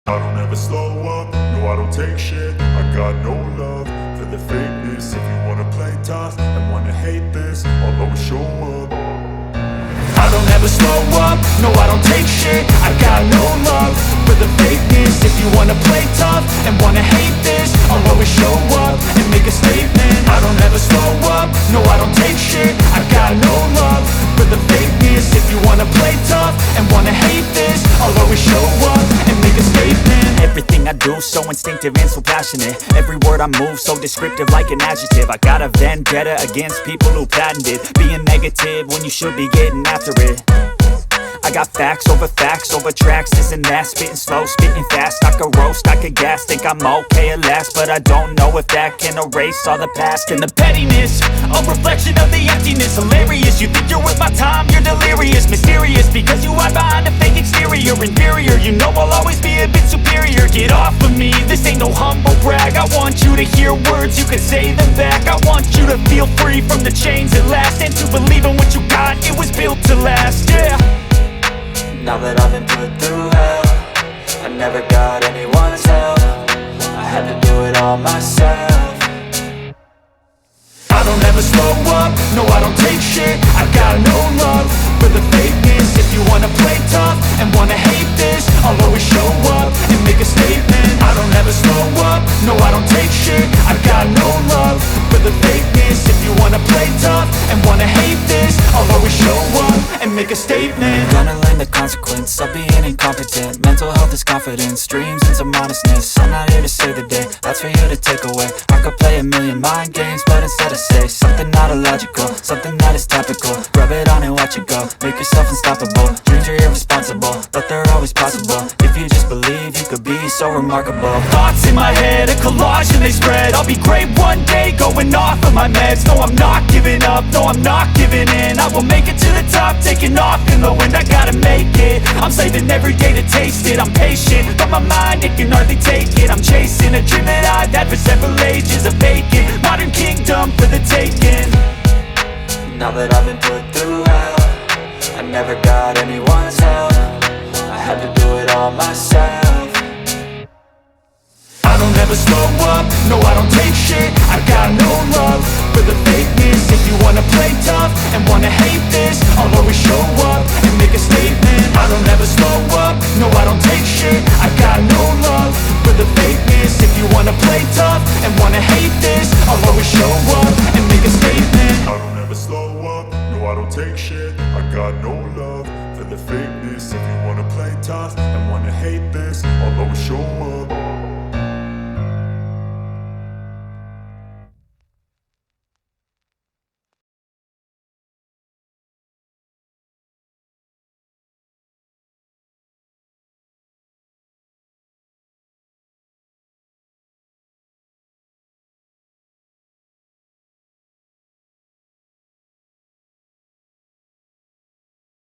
I don't ever slow up, no I don't take shit. I got no love for the fakeness. If you wanna play tough and wanna hate this, I'll always show up. I don't ever slow up, no I don't take shit. I got no love for the fakeness. If you wanna play tough and wanna hate this, I'll always show up and make a statement. I don't ever slow up, no I don't take shit. I got no love for the fakeness. If you wanna play tough and wanna hate this, I'll always show up and make a statement. Everything I do so instinctive and so passionate. Every word I move so descriptive like an adjective. I got a vendetta against people who patented being negative when you should be getting after it. I got facts over tracks, this and that. Spitting slow, spitting fast, I could roast, I could gas. Think I'm okay at last, but I don't know if that can erase all the past. And the pettiness, a reflection of the emptiness. Hilarious, you think you're worth my time, you're delirious. Mysterious, because you hide behind a fake exterior. Inferior, you know I'll always be a bit superior. Get off of me, this ain't no humble brag. I want you to hear words, you can say them back. I want you to feel free from the chains at last, and to believe in what you got, it was built to last, yeah. Now that I've been put through hell, I never got anyone's help. I had to do it all myself. I don't ever slow up, no I don't take shit. I got no love for the fakeness. If you wanna play tough and wanna hate this, I'll always show up and make a statement. I don't ever slow up, no I don't take shit. I got no love for the fakeness. If you wanna play tough and wanna hate this, I'll always show up and make a statement. Gonna learn the consequence of being incompetent. Mental health is confidence, dreams and some honestness. I'm not here to save the day, that's for you to take away. I could play a million mind games, but instead I say something not illogical, something that is topical. Rub it on and watch it go, make yourself unstoppable. Dreams are irresponsible, but they're always possible. If you just believe, you could be so remarkable. Thoughts in my head, a collage and they spread. I'll be great one day, going off of my meds. No, I'm not giving up, no, I'm not giving in. I will make it to the top, taking off in the wind. I gotta make it, I'm saving every day to taste it. I'm patient, but my mind, it can hardly take it. I'm chasing a dream that I've had for several ages. A vacant, modern kingdom for the taking. Now that I've been put through hell, I never got anyone's help. I had to do it all myself. I don't ever slow up, no I don't take shit. I got no love for the fakeness. If you wanna play tough and wanna hate this, I'll always show up and make a statement. I don't ever slow up, no I don't take shit. I got no love for the fakeness. If you wanna play tough and wanna hate this, I'll always show up and make a statement. I don't ever slow up, no I don't take shit. I got no love for the fakeness. If you wanna play tough and wanna hate this, I'll always show up.